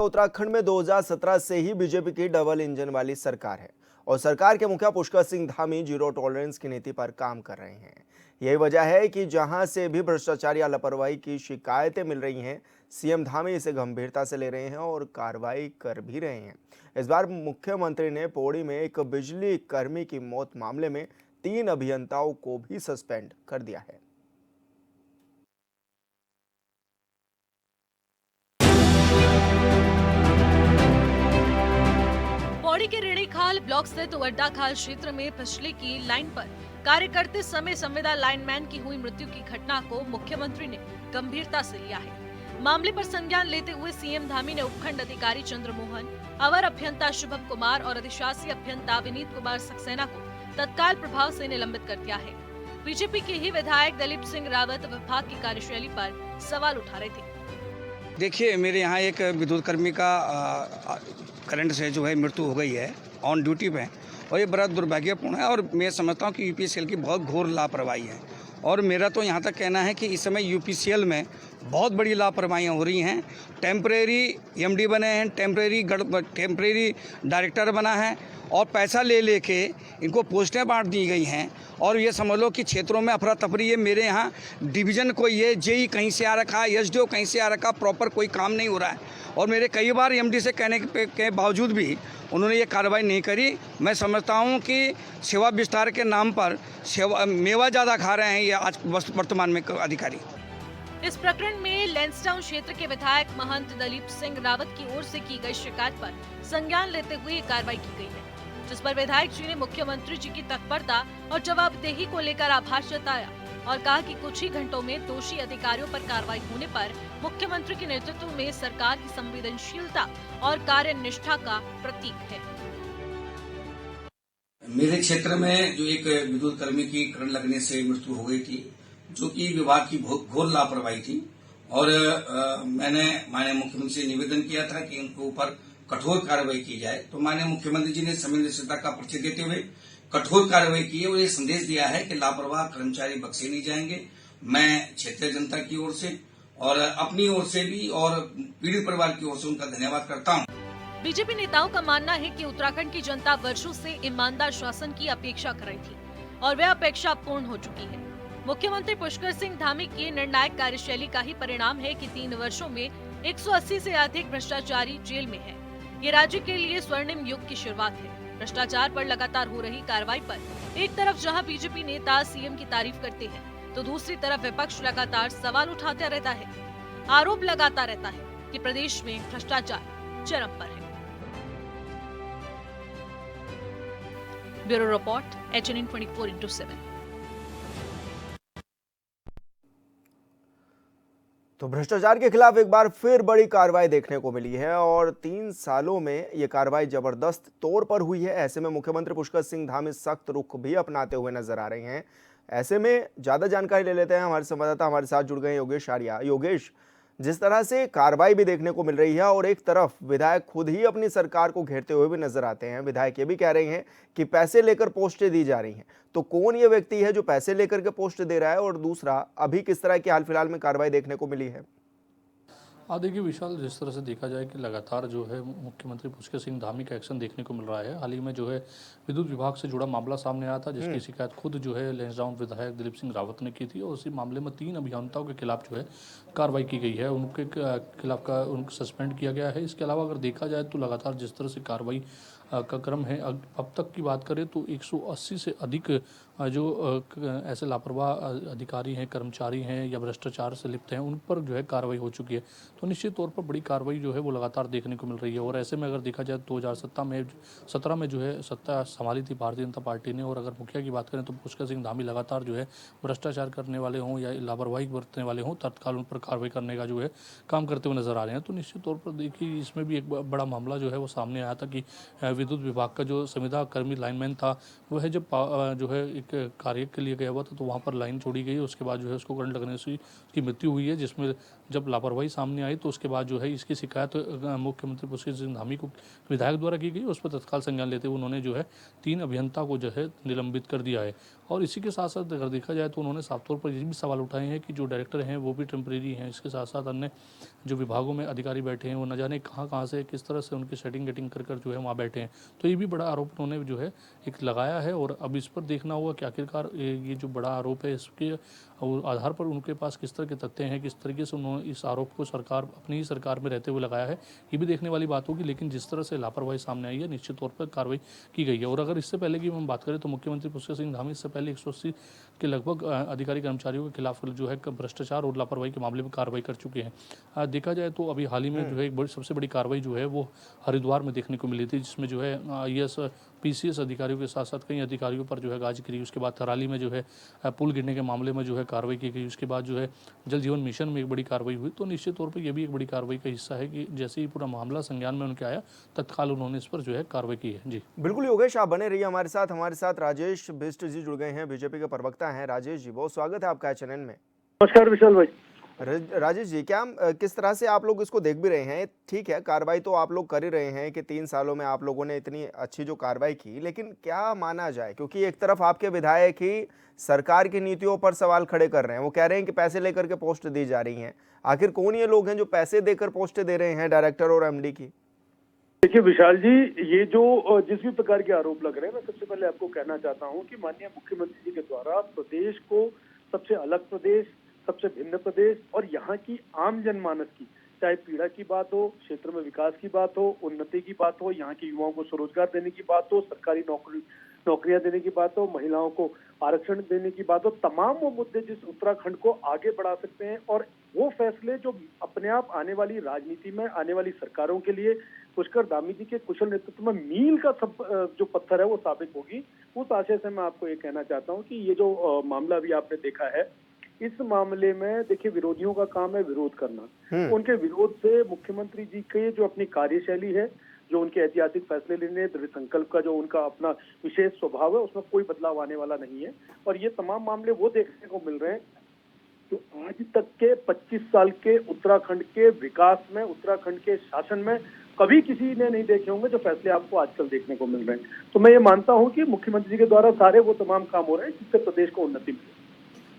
उत्तराखंड में 2017 से ही बीजेपी की डबल इंजन वाली सरकार है और सरकार के मुखिया पुष्कर सिंह धामी जीरो टॉलरेंस की नीति पर काम कर रहे हैं। यही वजह है कि जहां से भी भ्रष्टाचार या लापरवाही की शिकायतें मिल रही हैं, सीएम धामी इसे गंभीरता से ले रहे हैं और कार्रवाई कर भी रहे हैं। इस बार मुख्यमंत्री ने पौड़ी में एक बिजली कर्मी की मौत मामले में 3 अभियंताओं को भी सस्पेंड कर दिया है। पौड़ी के रेणीखाल ब्लॉक स्थित वड्डा खाल क्षेत्र में बिजली की लाइन पर कार्य करते समय संविदा लाइनमैन की हुई मृत्यु की घटना को मुख्यमंत्री ने गंभीरता से लिया है। मामले पर संज्ञान लेते हुए सीएम धामी ने उपखंड अधिकारी चंद्रमोहन, अवर अभियंता शुभम कुमार और अधिशासी अभियंता विनीत कुमार सक्सेना को तत्काल प्रभाव से निलंबित कर दिया है। बीजेपी के ही विधायक दिलीप सिंह रावत विभाग की कार्यशैली पर सवाल उठा रहे थे। देखिए, मेरे यहाँ एक विद्युत कर्मी का करंट से जो है मृत्यु हो गई है ऑन ड्यूटी पे, और ये बड़ा दुर्भाग्यपूर्ण है। और मैं समझता हूँ कि यूपीसीएल की बहुत घोर लापरवाही है। और मेरा तो यहाँ तक कहना है कि इस समय यूपीसीएल में बहुत बड़ी लापरवाहियाँ हो रही हैं। टेम्परेरी एमडी बने हैं, टेम्परेरी डायरेक्टर बना है और पैसा ले लेके इनको पोस्टें बांट दी गई हैं। और ये समझ लो कि क्षेत्रों में अफरा तफरी है। मेरे यहाँ डिवीज़न कोई है, जेई कहीं से आ रखा है, एसडीओ कहीं से आ रखा, प्रॉपर कोई काम नहीं हो रहा है। और मेरे कई बार एमडी से कहने के बावजूद भी उन्होंने ये कार्रवाई नहीं करी। मैं समझता हूँ कि सेवा विस्तार के नाम पर मेवा ज़्यादा खा रहे हैं ये आज वर्तमान में अधिकारी। इस प्रकरण में लैंसडाउन क्षेत्र के विधायक महंत दिलीप सिंह रावत की ओर से की गई शिकायत पर संज्ञान लेते हुए कार्रवाई की गई है, जिस पर विधायक जी ने मुख्यमंत्री जी की तत्परता और जवाबदेही को लेकर आभार जताया और कहा कि कुछ ही घंटों में दोषी अधिकारियों पर कार्रवाई होने पर मुख्यमंत्री के नेतृत्व में सरकार की संवेदनशीलता और कार्यनिष्ठा का प्रतीक है। मेरे क्षेत्र में जो एक विद्युत कर्मी की करंट लगने से मृत्यु हो गई थी, जो कि विभाग की घोर लापरवाही थी। और मैंने माननीय मुख्यमंत्री से निवेदन किया था कि उनके ऊपर कठोर कार्रवाई की जाए। तो माननीय मुख्यमंत्री जी ने संवेदनशीलता का परिचय देते हुए कठोर कार्रवाई की है और ये संदेश दिया है कि लापरवाह कर्मचारी बख्शे नहीं जाएंगे। मैं क्षेत्रीय जनता की ओर से और अपनी ओर से भी और पीड़ित परिवार की ओर से उनका धन्यवाद करता हूँ। बीजेपी नेताओं का मानना है कि उत्तराखंड की जनता वर्षों से ईमानदार शासन की अपेक्षा कर रही थी और वह अपेक्षा पूर्ण हो चुकी है। मुख्यमंत्री पुष्कर सिंह धामी की निर्णायक कार्यशैली का ही परिणाम है कि 3 वर्षों में 180 से अधिक भ्रष्टाचारी जेल में है। ये राज्य के लिए स्वर्णिम युग की शुरुआत है। भ्रष्टाचार पर लगातार हो रही कार्रवाई पर एक तरफ जहां बीजेपी नेता सीएम की तारीफ करते हैं, तो दूसरी तरफ विपक्ष लगातार सवाल उठाता रहता है, आरोप लगाता रहता है कि प्रदेश में भ्रष्टाचार चरम पर है। Bureau report, HNN 24/7। तो भ्रष्टाचार के खिलाफ एक बार फिर बड़ी कार्रवाई देखने को मिली है और 3 सालों में ये कार्रवाई जबरदस्त तौर पर हुई है। ऐसे में मुख्यमंत्री पुष्कर सिंह धामी सख्त रुख भी अपनाते हुए नजर आ रहे हैं। ऐसे में ज्यादा जानकारी ले लेते हैं, हमारे संवाददाता हमारे साथ जुड़ गए योगेश आर्या। योगेश, जिस तरह से कार्रवाई भी देखने को मिल रही है और एक तरफ विधायक खुद ही अपनी सरकार को घेरते हुए भी नजर आते हैं, विधायक ये भी कह रहे हैं कि पैसे लेकर पोस्टें दी जा रही हैं, तो कौन ये व्यक्ति है जो पैसे लेकर के पोस्ट दे रहा है और दूसरा अभी किस तरह की हाल फिलहाल में कार्रवाई देखने को मिली है? देखिए विशाल, जिस तरह से देखा जाए कि लगातार जो है मुख्यमंत्री पुष्कर सिंह धामी का एक्शन देखने को मिल रहा है। हाल ही में जो है विद्युत विभाग से जुड़ा मामला सामने आया था, जिसकी शिकायत खुद जो है लैंसडाउन विधायक दिलीप सिंह रावत ने की थी और उसी मामले में 3 अभियंताओं के खिलाफ जो है कार्रवाई की गई है, उनके खिलाफ उनको सस्पेंड किया गया है। इसके अलावा अगर देखा जाए तो लगातार जिस तरह से कार्रवाई का क्रम है, अब तक की बात करें तो 180 से अधिक जो ऐसे लापरवाह अधिकारी हैं, कर्मचारी हैं या भ्रष्टाचार से लिप्त हैं, उन पर जो है कार्रवाई हो चुकी है। तो निश्चित तौर पर बड़ी कार्रवाई जो है वो लगातार देखने को मिल रही है। और ऐसे में अगर देखा जाए 2017 में जो है सत्ता संभाली थी भारतीय जनता पार्टी ने, और अगर मुखिया की बात करें तो पुष्कर सिंह धामी लगातार जो है भ्रष्टाचार करने वाले हों या लापरवाही बरतने वाले हों, तत्काल उन पर कार्रवाई करने का जो है काम करते हुए नजर आ रहे हैं। तो निश्चित तौर पर देखिए इसमें भी एक बड़ा मामला जो है वो सामने आया था कि विद्युत विभाग का जो संविदा कर्मी लाइनमैन था, वह जब जो है एक कार्य के लिए गया हुआ था, तो वहाँ पर लाइन छोड़ी गई। उसके बाद जो है उसको करंट लगने से उसकी मृत्यु हुई है, जिसमें जब लापरवाही सामने आई तो उसके बाद जो है इसकी शिकायत मुख्यमंत्री पुष्कर सिंह धामी को विधायक द्वारा की गई। उस पर तत्काल संज्ञान लेते हुए उन्होंने जो है 3 अभियंता को जो है निलंबित कर दिया है। और इसी के साथ साथ अगर देखा जाए तो उन्होंने साफ तौर पर ये भी सवाल उठाए हैं कि जो डायरेक्टर हैं वो भी टेम्परेरी हैं। इसके साथ साथ अन्य जो विभागों में अधिकारी बैठे हैं वो न जाने कहाँ से किस तरह से उनकी सेटिंग गेटिंग कर जो है वहाँ बैठे हैं। तो ये भी बड़ा आरोप उन्होंने जो है एक लगाया है। और अब इस पर देखना होगा कि आखिरकार ये जो बड़ा आरोप है इसके आधार पर उनके पास किस तरह के तथ्य हैं, किस तरीके से उन्होंने इस आरोप को सरकार अपनी ही सरकार में रहते हुए लगाया है, ये भी देखने वाली बात होगी। लेकिन जिस तरह से लापरवाही सामने आई है निश्चित तौर पर कार्रवाई की गई है। और अगर इससे पहले की हम बात करें तो मुख्यमंत्री पुष्कर सिंह धामी इससे पहले 180 के लगभग अधिकारी कर्मचारियों के खिलाफ जो है भ्रष्टाचार और लापरवाही के मामले में कार्रवाई कर चुके हैं। देखा जाए तो अभी हाल ही में जो है एक सबसे बड़ी कार्रवाई जो है वो हरिद्वार में देखने को मिली थी, जिसमें जो है IAS PCS अधिकारियों के साथ साथ कई अधिकारियों पर जो है गाज गिरी। उसके बाद थराली में जो है पुल गिरने के मामले में जो है कार्रवाई की गई। उसके बाद जो है जल जीवन मिशन में एक बड़ी कार्रवाई हुई। तो निश्चित तौर पर यह भी एक बड़ी कार्रवाई का हिस्सा है कि जैसे ही पूरा मामला संज्ञान में उनके आया तत्काल उन्होंने इस पर जो है कार्रवाई की है। जी बिल्कुल योगेश, आप बने रहिए हमारे साथ राजेश बिष्ट जी जुड़ गए हैं, बीजेपी के प्रवक्ता हैं। राजेश जी, बहुत स्वागत है आपका चैनल में। नमस्कार विशाल भाई। राजेश जी, क्या किस तरह से आप लोग इसको देख भी रहे हैं? ठीक है, कार्रवाई तो आप लोग कर ही रहे हैं कि 3 सालों में आप लोगों ने इतनी अच्छी जो कार्रवाई की, लेकिन क्या माना जाए? क्योंकि एक तरफ आपके विधायक ही सरकार की नीतियों पर सवाल खड़े कर रहे हैं, वो कह रहे हैं कि पैसे लेकर के पोस्ट दी जा रही हैं। आखिर कौन ये लोग हैं जो पैसे देकर पोस्टें दे रहे हैं डायरेक्टर और MD की? देखिए विशाल जी, ये जो जिस भी प्रकार के आरोप लग रहे हैं, मैं सबसे पहले आपको कहना चाहता हूं कि माननीय मुख्यमंत्री जी के द्वारा प्रदेश को सबसे अलग प्रदेश, सबसे भिन्न प्रदेश और यहाँ की आम जनमानस की, चाहे पीड़ा की बात हो, क्षेत्र में विकास की बात हो, उन्नति की बात हो, यहाँ के युवाओं को स्वरोजगार देने की बात हो, सरकारी नौकरियां देने की बात हो, महिलाओं को आरक्षण देने की बात हो, तमाम वो मुद्दे जिस उत्तराखंड को आगे बढ़ा सकते हैं और वो फैसले जो अपने आप आने वाली राजनीति में आने वाली सरकारों के लिए पुष्कर धामी जी के कुशल नेतृत्व में मील का जो पत्थर है वो साबित होगी। उस आशय से मैं आपको ये कहना चाहता हूँ कि ये जो मामला अभी आपने देखा है, इस मामले में देखिए विरोधियों का काम है विरोध करना। उनके विरोध से मुख्यमंत्री जी के जो अपनी कार्यशैली है, जो उनके ऐतिहासिक फैसले लेने, दृढ़ संकल्प का जो उनका अपना विशेष स्वभाव है, उसमें कोई बदलाव आने वाला नहीं है। और ये तमाम मामले वो देखने को मिल रहे हैं जो आज तक के 25 साल के उत्तराखंड के विकास में, उत्तराखंड के शासन में कभी किसी ने नहीं देखे होंगे, जो फैसले आपको आजकल देखने को मिल रहे हैं। तो मैं ये मानता हूँ कि मुख्यमंत्री जी के द्वारा सारे वो तमाम काम हो रहे हैं जिससे प्रदेश को उन्नति मिले।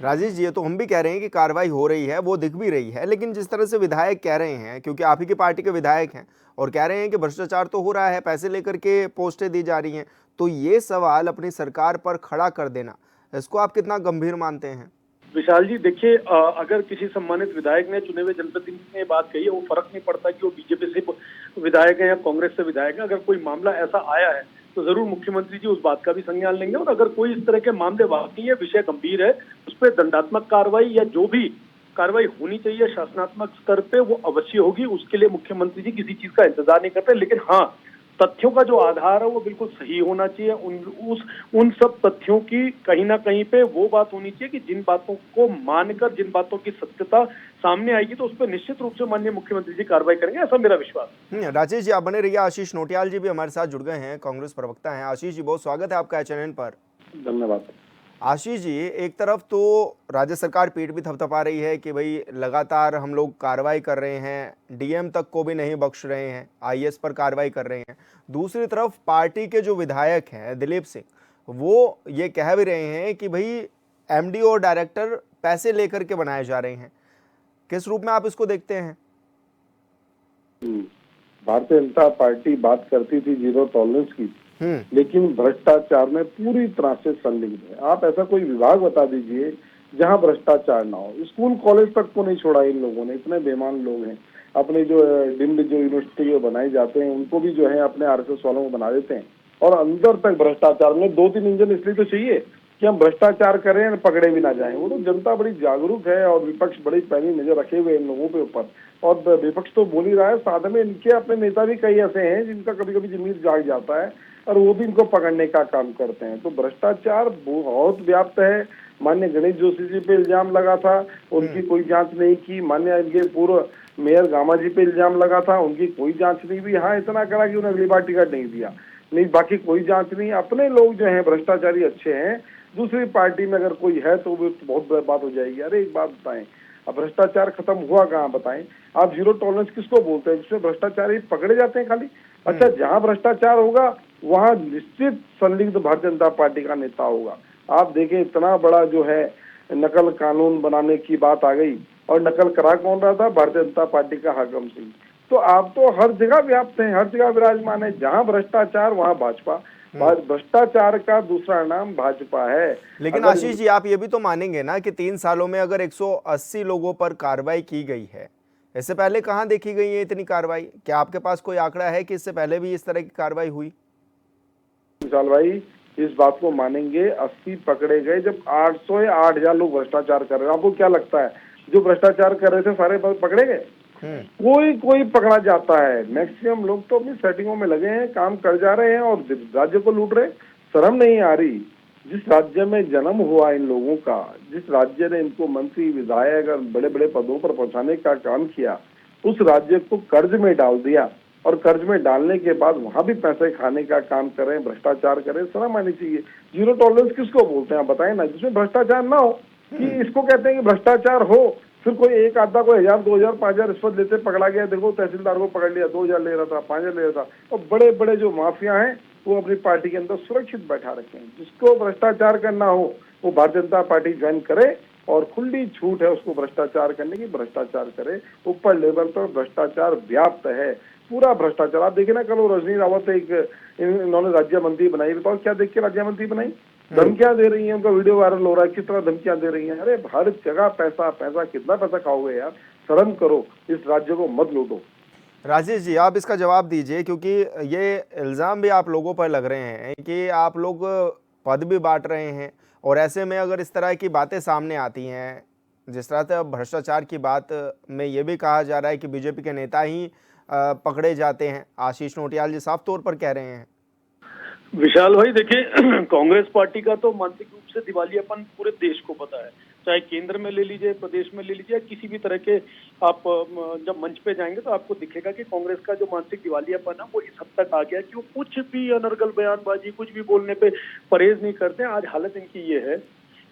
राजेश जी, ये तो हम भी कह रहे हैं कि कार्रवाई हो रही है, वो दिख भी रही है, लेकिन जिस तरह से विधायक कह रहे हैं, क्योंकि आप ही की पार्टी के विधायक हैं और कह रहे हैं कि भ्रष्टाचार तो हो रहा है, पैसे लेकर के पोस्टें दी जा रही हैं, तो ये सवाल अपनी सरकार पर खड़ा कर देना, इसको आप कितना गंभीर मानते हैं? विशाल जी देखिए, अगर किसी सम्मानित विधायक ने, चुने हुए जनप्रतिनिधि ने बात कही है, वो फर्क नहीं पड़ता कि वो बीजेपी से विधायक है या कांग्रेस से विधायक है। अगर कोई मामला ऐसा आया है तो जरूर मुख्यमंत्री जी उस बात का भी संज्ञान लेंगे और अगर कोई इस तरह के मामले वाकई है, विषय गंभीर है, उस पर दंडात्मक कार्रवाई या जो भी कार्रवाई होनी चाहिए शासनात्मक स्तर पे वो अवश्य होगी। उसके लिए मुख्यमंत्री जी किसी चीज का इंतजार नहीं करते, लेकिन हाँ, तथ्यों का जो आधार है वो बिल्कुल सही होना चाहिए। उन सब तथ्यों की कहीं ना कहीं पे वो बात होनी चाहिए कि जिन बातों को मानकर, जिन बातों की सत्यता सामने आएगी तो उस पर निश्चित रूप से माननीय मुख्यमंत्री जी कार्रवाई करेंगे, ऐसा मेरा विश्वास है। राजेश जी, आप बने रहिए। आशीष नोटियाल जी भी हमारे साथ जुड़ गए हैं, कांग्रेस प्रवक्ता हैं। आशीष जी, बहुत स्वागत है आपका चैनल पर। धन्यवाद। आशीष जी, एक तरफ तो राज्य सरकार पीठ भी थपथपा रही है कि भाई लगातार हम लोग कार्रवाई कर रहे हैं, DM तक को भी नहीं बख्श रहे हैं, IAS पर कार्रवाई कर रहे हैं। दूसरी तरफ पार्टी के जो विधायक हैं दिलीप सिंह, वो ये कह भी रहे हैं कि भाई MD और डायरेक्टर पैसे लेकर के बनाए जा रहे हैं। किस रूप में आप इसको देखते हैं? भारतीय जनता पार्टी बात करती थी जीरो टॉलरेंस की, लेकिन भ्रष्टाचार में पूरी तरह से संलिग्न है। आप ऐसा कोई विभाग बता दीजिए जहां भ्रष्टाचार ना हो। स्कूल कॉलेज तक को नहीं छोड़ा इन लोगों ने, इतने बेईमान लोग हैं। अपने जो डिम्ड जो यूनिवर्सिटी बनाए जाते हैं उनको भी जो है अपने RSS वालों को बना देते हैं और अंदर तक भ्रष्टाचार में 2-3 इंजन इसलिए तो चाहिए कि हम भ्रष्टाचार करें और पकड़े भी ना जाएं। वो तो जनता बड़ी जागरूक है और विपक्ष बड़ी पैनी नजर रखे हुए इन लोगों के ऊपर, और विपक्ष तो बोल ही रहा है। साथ में इनके अपने नेता भी कई ऐसे हैं जिनका कभी कभी जमीर जाग जाता है और वो भी इनको पकड़ने का काम करते हैं। तो भ्रष्टाचार बहुत व्याप्त है। माननीय गणेश जोशी जी पे इल्जाम लगा था, उनकी कोई जांच नहीं की। माननीय इनके पूर्व मेयर गामा जी पे इल्जाम लगा था, उनकी कोई जांच नहीं हुई। हाँ, इतना करा कि उन्हें अगली बार टिकट नहीं दिया, नहीं बाकी कोई जांच नहीं। अपने लोग जो हैं भ्रष्टाचारी अच्छे हैं, दूसरी पार्टी में अगर कोई है तो वो बहुत बड़ी बात हो जाएगी। अरे एक बात बताएं, अब भ्रष्टाचार खत्म हुआ कहाँ बताएं? आप जीरो टॉलरेंस किसको बोलते हैं? जिसमें भ्रष्टाचार ही पकड़े जाते हैं खाली। अच्छा, जहां भ्रष्टाचार होगा वहां निश्चित संदिग्ध भारतीय जनता पार्टी का नेता होगा। आप देखें, इतना बड़ा जो है नकल कानून बनाने की बात आ गई, और नकल करा कौन रहा था? भारतीय जनता पार्टी का हाकिम सिंह। तो आप तो हर जगह व्याप्त हैं, हर जगह विराजमान है। जहां भ्रष्टाचार वहां भाजपा। भ्रष्टाचार का दूसरा नाम भाजपा है। लेकिन अगर आशीष जी, आप ये भी तो मानेंगे ना कि 3 सालों में अगर 180 लोगों पर कार्रवाई की गई है, इससे पहले कहाँ देखी गई है इतनी कार्रवाई? क्या आपके पास कोई आंकड़ा है कि इससे पहले भी इस तरह की कार्रवाई हुई? विशाल भाई, इस बात को मानेंगे, 80 पकड़े गए जब 800 या 8000 लोग भ्रष्टाचार कर रहे हैं। आपको क्या लगता है जो भ्रष्टाचार कर रहे थे सारे पकड़े गए? कोई पकड़ा जाता है। मैक्सिमम लोग तो अपनी सेटिंगों में लगे हैं, काम कर जा रहे हैं और राज्य को लूट रहे। शर्म नहीं आ रही? जिस राज्य में जन्म हुआ इन लोगों का, जिस राज्य ने इनको मंत्री विधायक और बड़े बड़े पदों पर पहुंचाने का काम किया, उस राज्य को कर्ज में डाल दिया, और कर्ज में डालने के बाद वहां भी पैसे खाने का काम कर रहे हैं, भ्रष्टाचार कर रहे हैं। शर्म आनी चाहिए। जीरो टॉलरेंस किसको बोलते हैं आप बताएं ना? जिसमें भ्रष्टाचार ना हो, कि इसको कहते हैं कि भ्रष्टाचार हो। फिर कोई एक आधा को 1000, 2000, 5000 रिश्वत लेते पकड़ा गया। देखो, तहसीलदार को पकड़ लिया, 2000 ले रहा था, 5000 ले रहा था। और बड़े बड़े जो माफिया हैं वो अपनी पार्टी के अंदर सुरक्षित बैठा रखे हैं। जिसको भ्रष्टाचार करना हो वो भारतीय जनता पार्टी ज्वाइन करे, और खुली छूट है उसको भ्रष्टाचार करने की, भ्रष्टाचार करे। ऊपर लेवल पर भ्रष्टाचार व्याप्त है, पूरा भ्रष्टाचार। आप देखिए ना, कल वो रजनी रावत एक इन्होंने राज्य मंत्री बनाई। बताओ क्या देख के राज्य मंत्री बनाई? धमकियां दे रही हैं, उनका वीडियो वायरल हो रहा है, किस तरह धमकियां दे रही हैं। अरे हर जगह पैसा पैसा, कितना पैसा खाओगे यार? शर्म करो, इस राज्य को मत लूटो। राजेश जी, आप इसका जवाब दीजिए, क्योंकि ये इल्ज़ाम भी आप लोगों पर लग रहे हैं कि आप लोग पद भी बांट रहे हैं, और ऐसे में अगर इस तरह की बातें सामने आती हैं, जिस तरह से अब भ्रष्टाचार की बात में ये भी कहा जा रहा है कि बीजेपी के नेता ही पकड़े जाते हैं, आशीष नोटियाल जी साफ तौर पर कह रहे हैं। विशाल भाई देखिए, कांग्रेस पार्टी का तो मानसिक रूप से दिवालियापन पूरे देश को पता है। चाहे केंद्र में ले लीजिए, प्रदेश में ले लीजिए, किसी भी तरह के आप जब मंच पे जाएंगे तो आपको दिखेगा कि कांग्रेस का जो मानसिक दिवालियापन है वो इस हद तक आ गया कि वो कुछ भी अनर्गल बयानबाजी, कुछ भी बोलने पे परहेज नहीं करते। आज हालत इनकी ये है,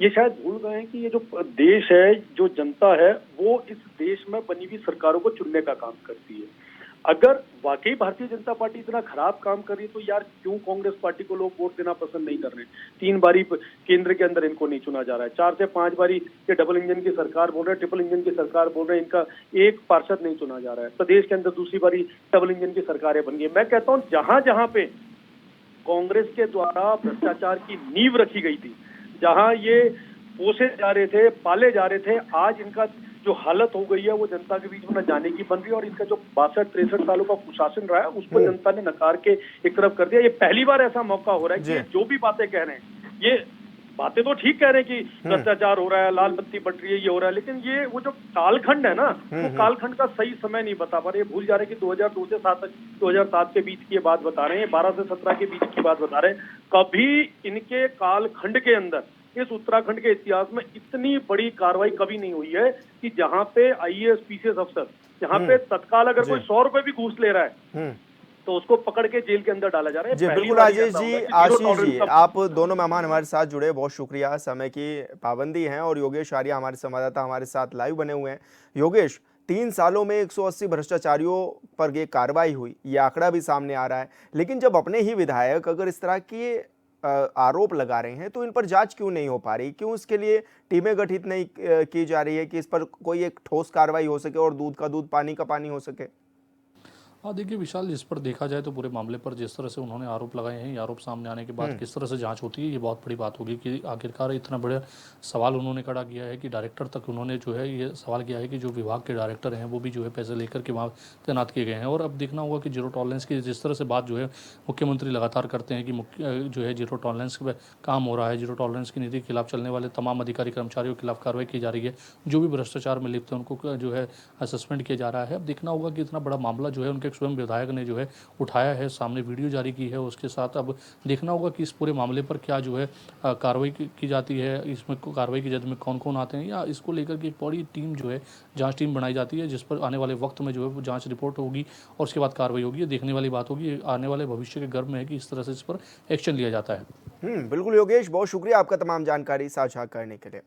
ये शायद भूल गए हैं कि ये जो देश है, जो जनता है, वो इस देश में बनी हुई सरकारों को चुनने का काम करती है। अगर वाकई भारतीय जनता पार्टी इतना खराब काम कर रही है तो यार क्यों कांग्रेस पार्टी को लोग वोट देना पसंद नहीं कर रहे? 3 बारी केंद्र के अंदर इनको नहीं चुना जा रहा है, 4 से 5 बारी ये डबल इंजन की सरकार बोल रहे हैं, ट्रिपल इंजन की सरकार बोल रहे हैं, इनका एक पार्षद नहीं चुना जा रहा है। प्रदेश के अंदर दूसरी बारी डबल इंजन की सरकारें बन गई। मैं कहता हूँ जहां जहां पे कांग्रेस के द्वारा भ्रष्टाचार की नींव रखी गई थी, जहां ये पोसे जा रहे थे, पाले जा रहे थे, आज इनका जो हालत हो गई है वो जनता के बीच में न जाने की बन रही है। और इनका जो 62-63 सालों का कुशासन रहा है उसको जनता ने नकार के एक तरफ कर दिया। ये पहली बार ऐसा मौका हो रहा है कि जो भी बातें कह रहे हैं, ये बातें तो ठीक कह रहे हैं कि भ्रष्टाचार हो रहा है, लाल बत्ती बट रही है, ये हो रहा है, लेकिन ये वो जो कालखंड है ना, वो कालखंड का सही समय नहीं बता पा रहे। ये भूल जा रहे हैं कि 2002 से 2007 के बीच की ये बात बता रहे हैं, 12 से 17 के बीच की बात बता रहे हैं। कभी इनके कालखंड के अंदर इस उत्तराखंड के इतिहास में इतनी बड़ी कार्रवाई कभी नहीं हुई है कि जहां पे आईएएस पीसीएस अफसर, जहां पे तत्काल अगर कोई 100 रुपए भी घूस ले रहा है तो उसको पकड़ के जेल के अंदर डाला जा रहा है। जी बिल्कुल राजेश जी, आशीष जी, आप दोनों मेहमान हमारे साथ जुड़े, बहुत शुक्रिया। समय की पाबंदी है और योगेश आर्या हमारे संवाददाता हमारे साथ लाइव बने हुए हैं। योगेश, 3 सालों में 180 भ्रष्टाचारियों पर ये कार्रवाई हुई, ये आंकड़ा भी सामने आ रहा है, लेकिन जब अपने ही विधायक अगर इस तरह की आरोप लगा रहे हैं तो इन पर जांच क्यों नहीं हो पा रही? क्यों इसके लिए टीमें गठित नहीं की जा रही है कि इस पर कोई एक ठोस कार्रवाई हो सके और दूध का दूध पानी का पानी हो सके? हाँ देखिए विशाल, इस पर देखा जाए तो पूरे मामले पर जिस तरह से उन्होंने आरोप लगाए हैं, ये आरोप सामने आने के बाद किस तरह से जांच होती है, ये बहुत बड़ी बात होगी कि आखिरकार इतना बड़ा सवाल उन्होंने खड़ा किया है कि डायरेक्टर तक उन्होंने जो है ये सवाल किया है कि जो विभाग के डायरेक्टर हैं वो भी जो है पैसे लेकर के वहाँ तैनात किए गए हैं। और अब देखना होगा कि जीरो टॉलरेंस की जिस तरह से बात जो है मुख्यमंत्री लगातार करते हैं कि जो है जीरो टॉलरेंस पर काम हो रहा है, जीरो टॉलरेंस की नीति के खिलाफ चलने वाले तमाम अधिकारी कर्मचारियों के खिलाफ कार्रवाई की जा रही है, जो भी भ्रष्टाचार में लिप्त है उनको जो है सस्पेंड किया जा रहा है। अब देखना होगा कि इतना बड़ा मामला जो है उनके स्वयं विधायक ने जो है उठाया है, सामने वीडियो जारी की है, उसके साथ अब देखना होगा कि इस पूरे मामले पर क्या जो है कार्रवाई की जाती है, इसमें कार्रवाई की जद में कौन कौन आते हैं, या इसको लेकर के एक बड़ी टीम जो है जांच टीम बनाई जाती है जिस पर आने वाले वक्त में जो है वो जांच रिपोर्ट होगी और उसके बाद कार्रवाई होगी। ये देखने वाली बात होगी, आने वाले भविष्य के गर्भ में है कि इस तरह से इस पर एक्शन लिया जाता है। बिल्कुल योगेश, बहुत शुक्रिया आपका तमाम जानकारी साझा करने के लिए।